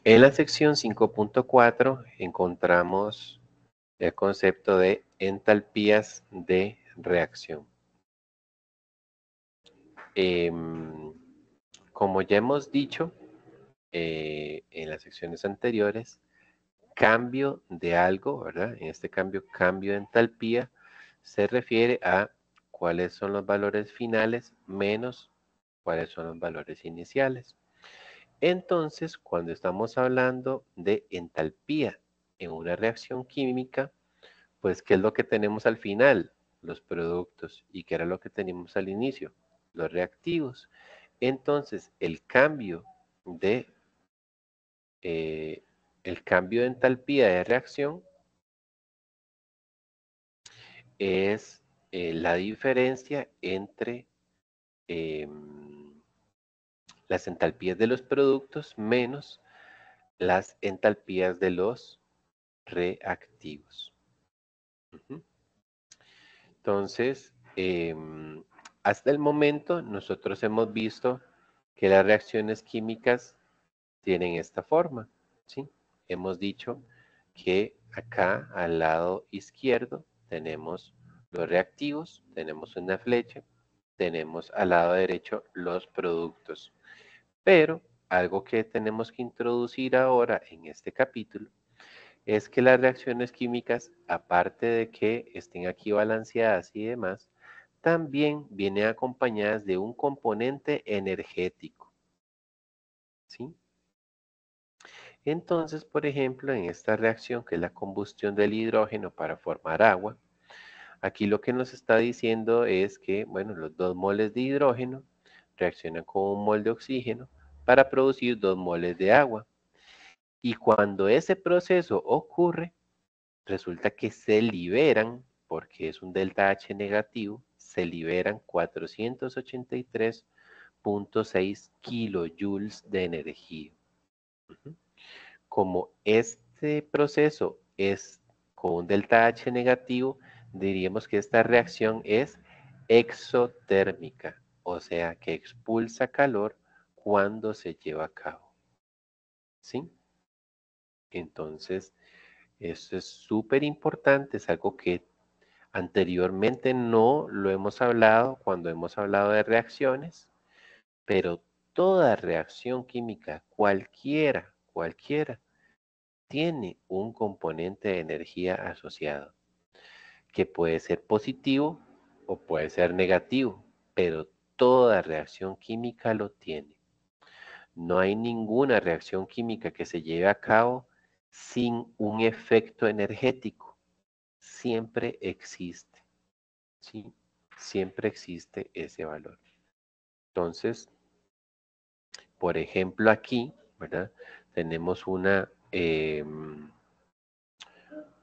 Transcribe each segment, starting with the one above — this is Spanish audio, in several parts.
En la sección 5.4 encontramos el concepto de entalpías de reacción. Como ya hemos dicho en las secciones anteriores, cambio de algo, ¿verdad? En este cambio de entalpía se refiere a cuáles son los valores finales menos cuáles son los valores iniciales. Entonces, cuando estamos hablando de entalpía en una reacción química, pues, ¿qué es lo que tenemos al final? Los productos. ¿Y qué era lo que teníamos al inicio? Los reactivos. Entonces, de, eh, el cambio de entalpía de reacción es la diferencia entre las entalpías de los productos menos las entalpías de los reactivos. Entonces, hasta el momento nosotros hemos visto que las reacciones químicas tienen esta forma, ¿sí? Hemos dicho que acá al lado izquierdo tenemos los reactivos, tenemos una flecha, tenemos al lado derecho los productos. Pero algo que tenemos que introducir ahora en este capítulo es que las reacciones químicas, aparte de que estén aquí balanceadas y demás, también vienen acompañadas de un componente energético, ¿sí? Entonces, por ejemplo, en esta reacción, que es la combustión del hidrógeno para formar agua, aquí lo que nos está diciendo es que, bueno, los 2 moles de hidrógeno reaccionan con 1 mol de oxígeno para producir 2 moles de agua. Y cuando ese proceso ocurre, resulta que se liberan, porque es un delta H negativo, se liberan 483.6 kilojoules de energía. Como este proceso es con un delta H negativo, diríamos que esta reacción es exotérmica, o sea que expulsa calor cuando se lleva a cabo. ¿Sí? Entonces, eso es súper importante, es algo que anteriormente no lo hemos hablado cuando hemos hablado de reacciones, pero toda reacción química, cualquiera, tiene un componente de energía asociado, que puede ser positivo o puede ser negativo, pero toda reacción química lo tiene. No hay ninguna reacción química que se lleve a cabo sin un efecto energético. Siempre existe, ¿sí? Siempre existe ese valor. Entonces, por ejemplo, aquí, ¿verdad? Tenemos una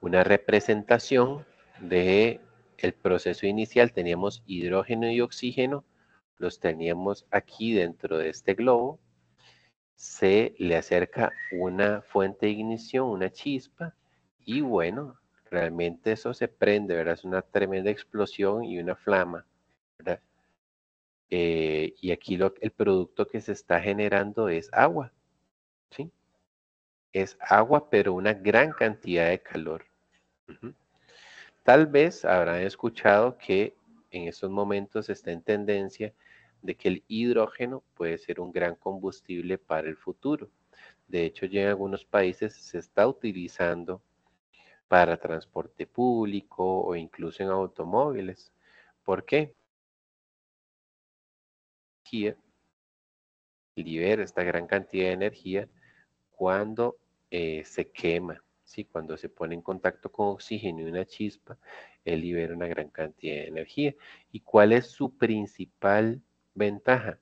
representación de el proceso inicial. Teníamos hidrógeno y oxígeno, los teníamos aquí dentro de este globo. Se le acerca una fuente de ignición, una chispa, y bueno, realmente eso se prende, ¿verdad? Es una tremenda explosión y una flama, ¿verdad? Y aquí el producto que se está generando es agua, ¿sí? Es agua, pero una gran cantidad de calor. Ujú. Tal vez habrán escuchado que en estos momentos está en tendencia de que el hidrógeno puede ser un gran combustible para el futuro. De hecho, ya en algunos países se está utilizando para transporte público o incluso en automóviles. ¿Por qué? Aquí libera esta gran cantidad de energía cuando se quema, ¿sí? Cuando se pone en contacto con oxígeno y una chispa, él libera una gran cantidad de energía. ¿Y cuál es su principal ventaja?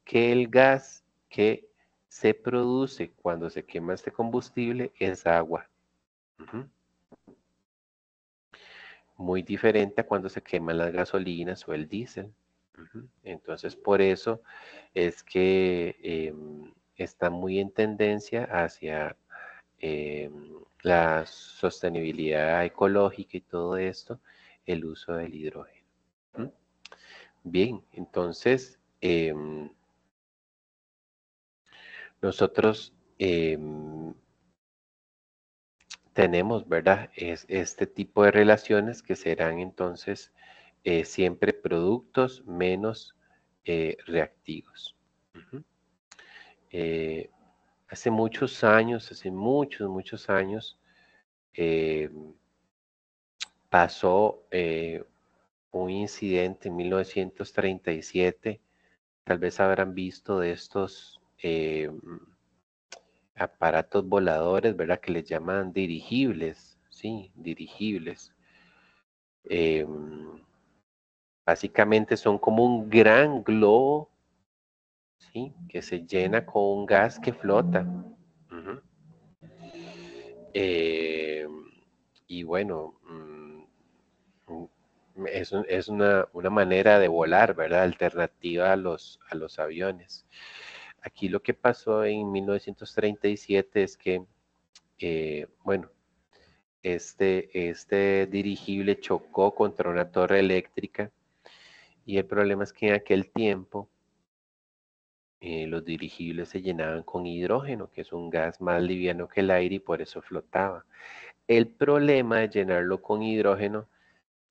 Que el gas que se produce cuando se quema este combustible es agua. Ujú. Muy diferente a cuando se queman las gasolinas o el diésel. Ujú. Entonces, por eso es que está muy en tendencia hacia la sostenibilidad ecológica y todo esto, el uso del hidrógeno. ¿Mm? Bien, entonces nosotros tenemos, ¿verdad? Es este tipo de relaciones que serán entonces siempre productos menos reactivos. Ujú. Eh, hace muchos años, muchos años, eh, pasó un incidente en 1937. Tal vez habrán visto de estos aparatos voladores, ¿verdad? Que les llaman dirigibles, sí, dirigibles. Eh, básicamente son como un gran globo, sí, que se llena con un gas que flota. Ujú. Eh, y bueno, es una manera de volar, ¿verdad? Alternativa a los aviones. Aquí lo que pasó en 1937 es que, bueno, este dirigible chocó contra una torre eléctrica y el problema es que en aquel tiempo los dirigibles se llenaban con hidrógeno, que es un gas más liviano que el aire y por eso flotaba. El problema de llenarlo con hidrógeno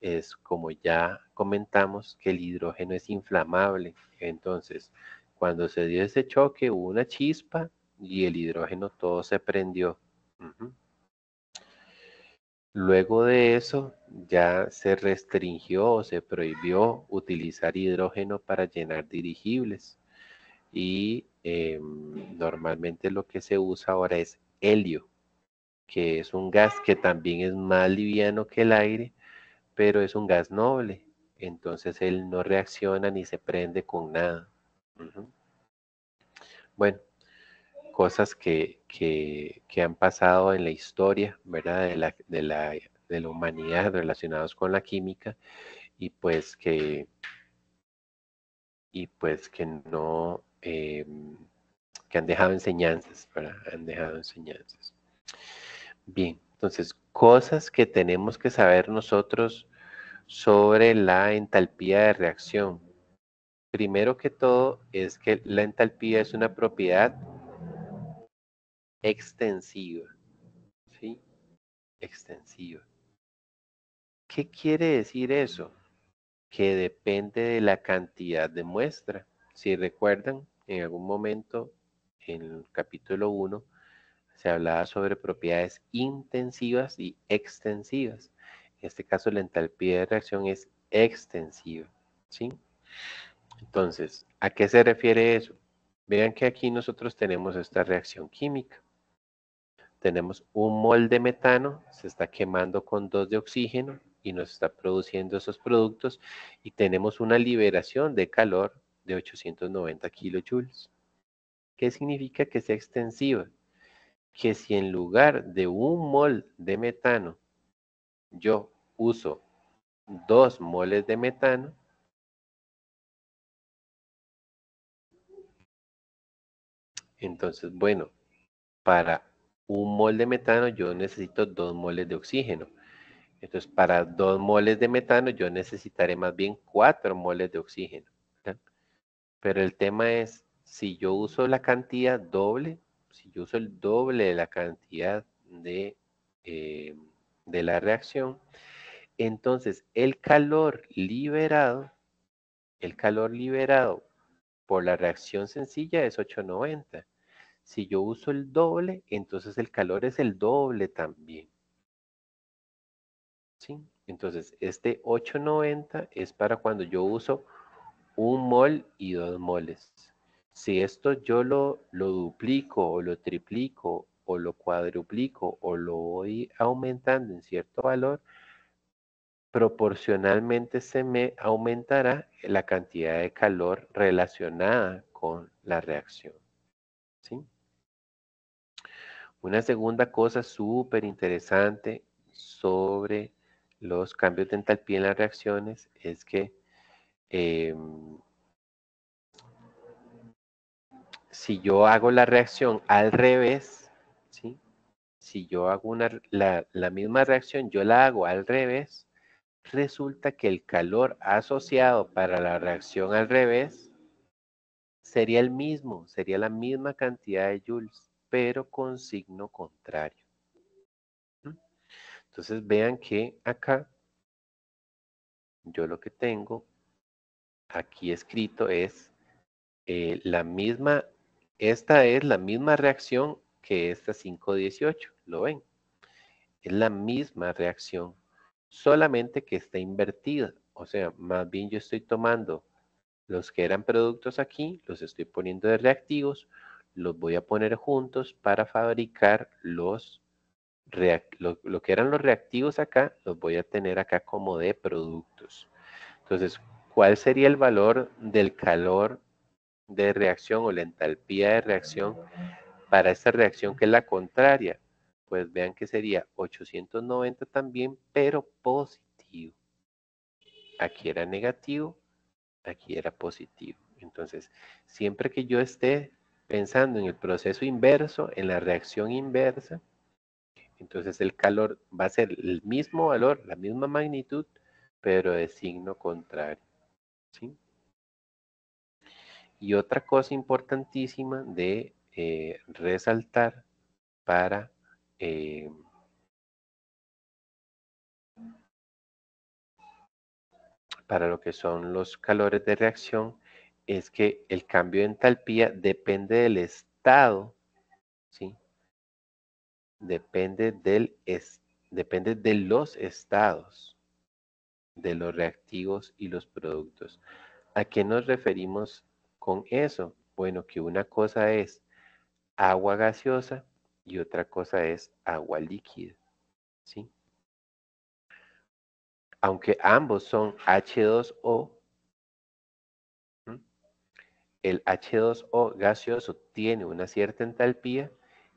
es, como ya comentamos, que el hidrógeno es inflamable. Entonces, cuando se dio ese choque, hubo una chispa y el hidrógeno todo se prendió. Ujú. Luego de eso, ya se restringió o se prohibió utilizar hidrógeno para llenar dirigibles. Y normalmente lo que se usa ahora es helio, que es un gas que también es más liviano que el aire, pero es un gas noble. Entonces él no reacciona ni se prende con nada. Ujú. Bueno, cosas que han pasado en la historia, ¿verdad? De la humanidad relacionados con la química y pues que no, que han dejado enseñanzas, ¿verdad? Han dejado enseñanzas. Bien, entonces, cosas que tenemos que saber nosotros sobre la entalpía de reacción. Primero que todo es que la entalpía es una propiedad extensiva, ¿sí? Extensiva. ¿Qué quiere decir eso? Que depende de la cantidad de muestra. Si recuerdan, en algún momento en el capítulo 1 se hablaba sobre propiedades intensivas y extensivas. En este caso, la entalpía de reacción es extensiva, ¿sí? Entonces, ¿a qué se refiere eso? Vean que aquí nosotros tenemos esta reacción química. Tenemos un mol de metano, se está quemando con 2 de oxígeno y nos está produciendo esos productos y tenemos una liberación de calor de 890 kilojoules. ¿Qué significa que sea extensiva? Que si en lugar de un mol de metano yo uso 2 moles de metano, entonces, bueno, para un mol de metano yo necesito 2 moles de oxígeno. Entonces, para 2 moles de metano yo necesitaré más bien 4 moles de oxígeno, ¿verdad? Pero el tema es, si yo uso la cantidad doble, si yo uso el doble de la cantidad eh, de la reacción, entonces el calor liberado por la reacción sencilla es 890. Si yo uso el doble, entonces el calor es el doble también, ¿sí? Entonces, este 890 es para cuando yo uso un mol y 2 moles. Si esto yo lo duplico o lo triplico o lo cuadruplico o lo voy aumentando en cierto valor, proporcionalmente se me aumentará la cantidad de calor relacionada con la reacción, ¿sí? Una segunda cosa súper interesante sobre los cambios de entalpía en las reacciones es que si yo hago la reacción al revés, ¿sí? Si yo hago la misma reacción, yo la hago al revés, resulta que el calor asociado para la reacción al revés sería el mismo, sería la misma cantidad de joules, pero con signo contrario. Entonces vean que acá yo lo que tengo aquí escrito es la misma, esta es la misma reacción que esta 518, ¿lo ven? Es la misma reacción, solamente que está invertida. O sea, más bien yo estoy tomando los que eran productos aquí, los estoy poniendo de reactivos, los voy a poner juntos para fabricar lo que eran los reactivos acá, los voy a tener acá como de productos. Entonces, ¿cuál sería el valor del calor de reacción o la entalpía de reacción para esta reacción que es la contraria? Pues vean que sería 890 también, pero positivo. Aquí era negativo, aquí era positivo. Entonces, siempre que yo esté pensando en el proceso inverso, en la reacción inversa, entonces el calor va a ser el mismo valor, la misma magnitud, pero de signo contrario. ¿Sí? Y otra cosa importantísima de resaltar para, eh, para lo que son los calores de reacción es que el cambio de entalpía depende del estado, ¿sí? Depende de los estados de los reactivos y los productos. ¿A qué nos referimos con eso? Bueno, que una cosa es agua gaseosa y otra cosa es agua líquida, ¿sí? Aunque ambos son H2O, ¿m? El H2O gaseoso tiene una cierta entalpía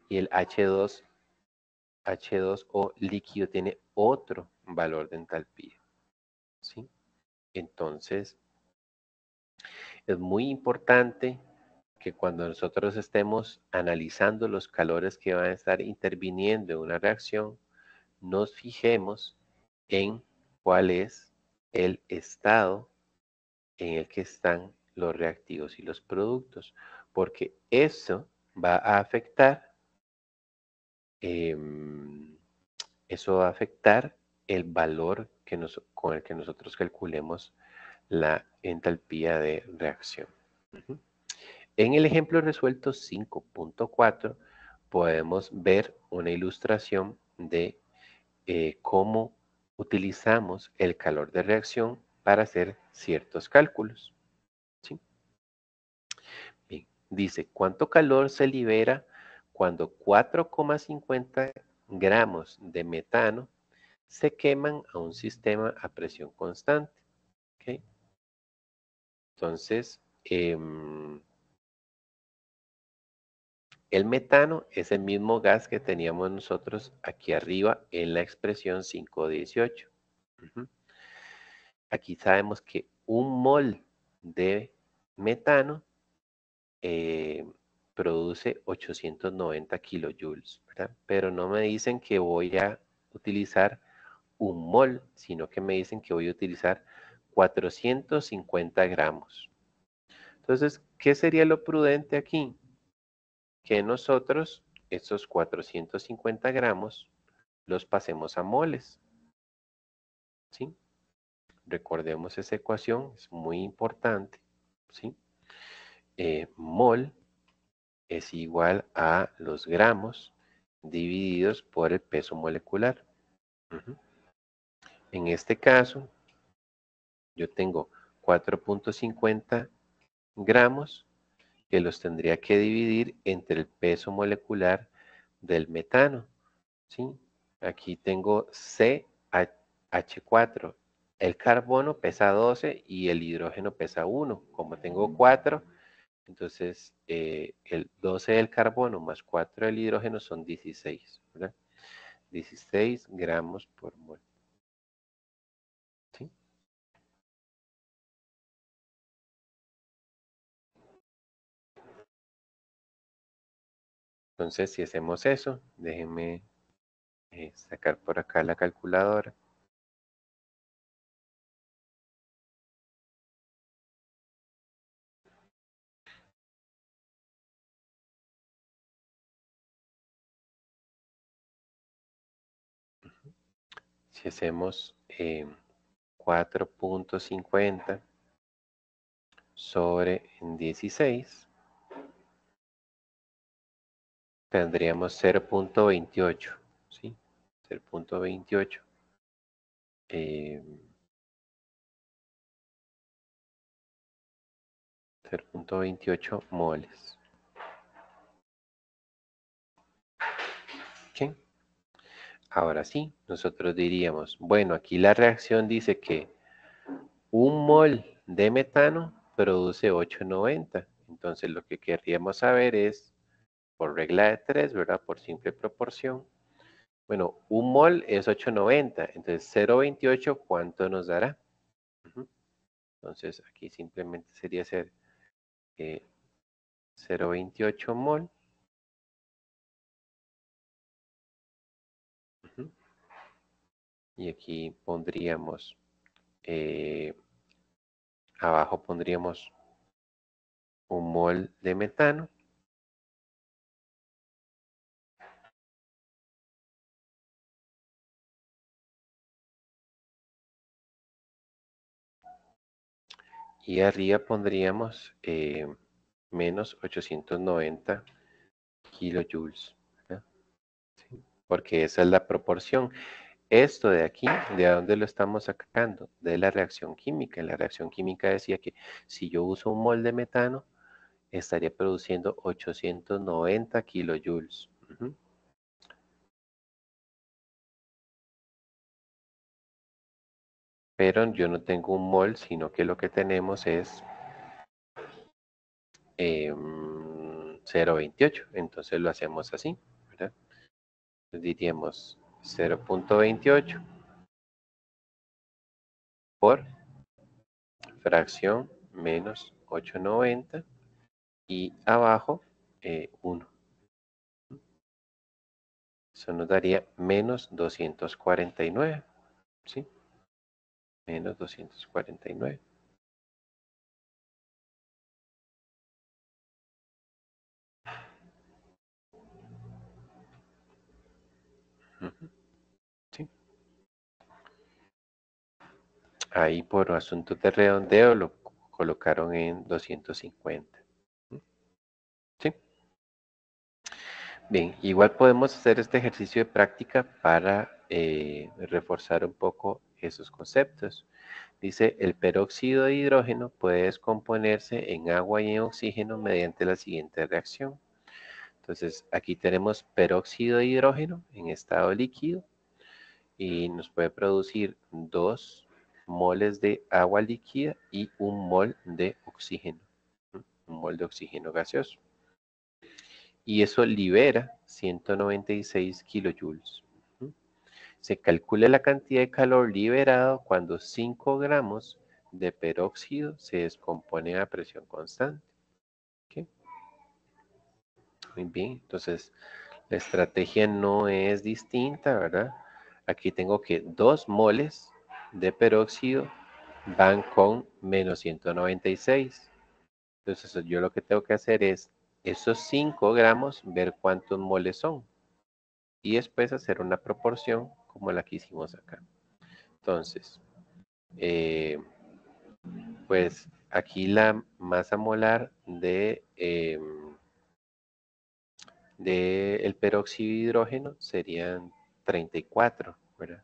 y el H2O líquido tiene otro valor de entalpía, ¿sí? Entonces, es muy importante que cuando nosotros estemos analizando los calores que van a estar interviniendo en una reacción, nos fijemos en cuál es el estado en el que están los reactivos y los productos, porque em, eso va a afectar el valor con el que nosotros calculemos la entalpía de reacción. Ujú. En el ejemplo resuelto 5.4 podemos ver una ilustración de cómo utilizamos el calor de reacción para hacer ciertos cálculos. ¿Sí? Bien, dice, ¿cuánto calor se libera cuando 4,50 gramos de metano se queman a un sistema a presión constante? ¿Ok? Entonces, el metano es el mismo gas que teníamos nosotros aquí arriba en la expresión 518. Ujú. Aquí sabemos que un mol de metano eh, produce 890 kilojoules, ¿verdad? Pero no me dicen que voy a utilizar un mol, sino que me dicen que voy a utilizar 450 gramos. Entonces, ¿qué sería lo prudente aquí? Que nosotros estos 450 gramos los pasemos a moles, ¿sí? Recordemos esa ecuación, es muy importante, ¿sí? Mol es igual a los gramos divididos por el peso molecular. Ujú. En este caso, yo tengo 4,50 gramos que los tendría que dividir entre el peso molecular del metano, ¿sí? Aquí tengo CH4. El carbono pesa 12 y el hidrógeno pesa 1. Como tengo 4, entonces el 12 del carbono más 4 del hidrógeno son 16, ¿verdad? 16 gramos por mol, ¿sí? Entonces, si hacemos eso, déjenme sacar por acá la calculadora. Si hacemos 4.50 sobre 16, tendríamos 0.28, ¿sí? 0.28. 0.28 moles. ¿Ok? Ahora sí, nosotros diríamos, bueno, aquí la reacción dice que un mol de metano produce 890. Entonces lo que querríamos saber es, por regla de 3, ¿verdad? Por simple proporción. Bueno, un mol es 890. Entonces 0.28, ¿cuánto nos dará? Entonces aquí simplemente sería hacer 0.28 mol. Y aquí pondríamos, abajo pondríamos un mol de metano. Y arriba pondríamos menos 890 kilojoules, ¿verdad? Sí, porque esa es la proporción. Esto de aquí, ¿de dónde lo estamos sacando? De la reacción química. La reacción química decía que si yo uso un mol de metano, estaría produciendo 890 kilojoules. Pero yo no tengo un mol, sino que lo que tenemos es 0.28. Entonces lo hacemos así, ¿verdad? Entonces diríamos 0.28 por fracción menos 890 y abajo 1. Eso nos daría menos 249, ¿sí? Menos 249. ¿Sí? Ahí por asuntos de redondeo lo colocaron en 250. ¿Sí? Bien, igual podemos hacer este ejercicio de práctica para reforzar un poco esos conceptos. Dice, el peróxido de hidrógeno puede descomponerse en agua y en oxígeno mediante la siguiente reacción. Entonces, aquí tenemos peróxido de hidrógeno en estado líquido y nos puede producir 2 moles de agua líquida y 1 mol de oxígeno, un mol de oxígeno gaseoso. Y eso libera 196 kilojoules. Se calcula la cantidad de calor liberado cuando 5 gramos de peróxido se descompone a presión constante. ¿Okay? Muy bien, entonces la estrategia no es distinta, ¿verdad? Aquí tengo que 2 moles de peróxido van con menos 196. Entonces yo lo que tengo que hacer es esos 5 gramos, ver cuántos moles son. Y después hacer una proporción como la que hicimos acá. Entonces, pues aquí la masa molar de el peróxido de hidrógeno serían 34, ¿verdad?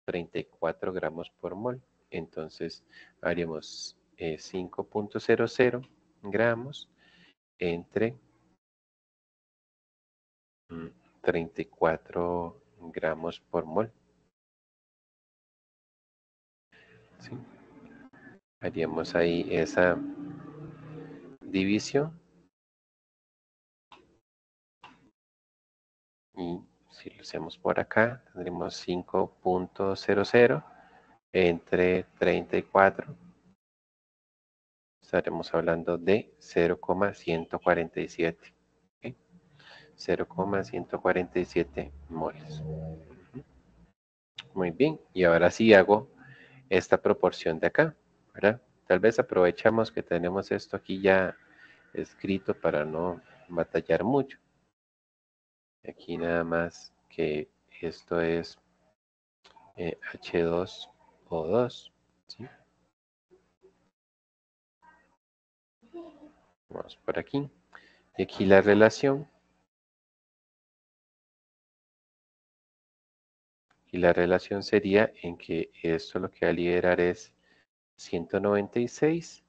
34 gramos por mol. Entonces haríamos 5.00 gramos entre 34 gramos por mol. ¿Sí? Haríamos ahí esa división y si lo hacemos por acá tendremos 5.00 entre 34, estaremos hablando de 0,147, ¿okay? 0,147 moles. Muy bien, y ahora sí hago esta proporción de acá, ¿verdad? Tal vez aprovechamos que tenemos esto aquí ya escrito para no batallar mucho. Aquí nada más que esto es H2O2. ¿Sí? Vamos por aquí. Y aquí la relación. Y la relación sería en que esto lo que va a liberar es 196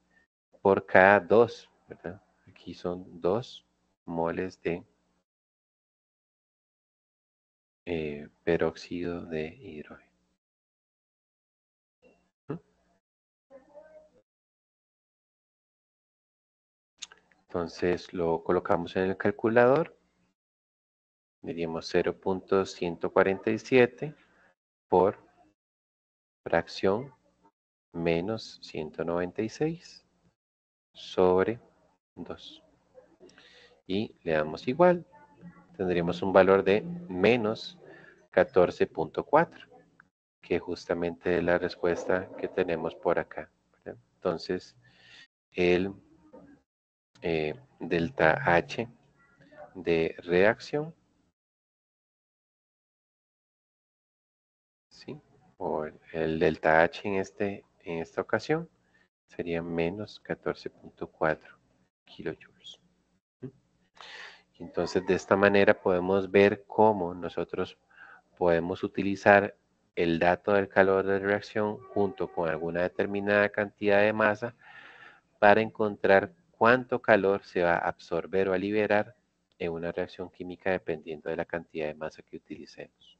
por cada 2, ¿verdad? Aquí son 2 moles de peróxido de hidrógeno. ¿Mm? Entonces lo colocamos en el calculador. Diríamos 0.147 por fracción menos 196 sobre 2. Y le damos igual. Tendríamos un valor de menos 14.4, que justamente es la respuesta que tenemos por acá, ¿verdad? Entonces, el delta H de reacción, ¿sí? O el delta H en esta ocasión sería menos 14.4 kilojoules. Entonces, de esta manera podemos ver cómo nosotros podemos utilizar el dato del calor de reacción junto con alguna determinada cantidad de masa para encontrar cuánto calor se va a absorber o a liberar en una reacción química dependiendo de la cantidad de masa que utilicemos.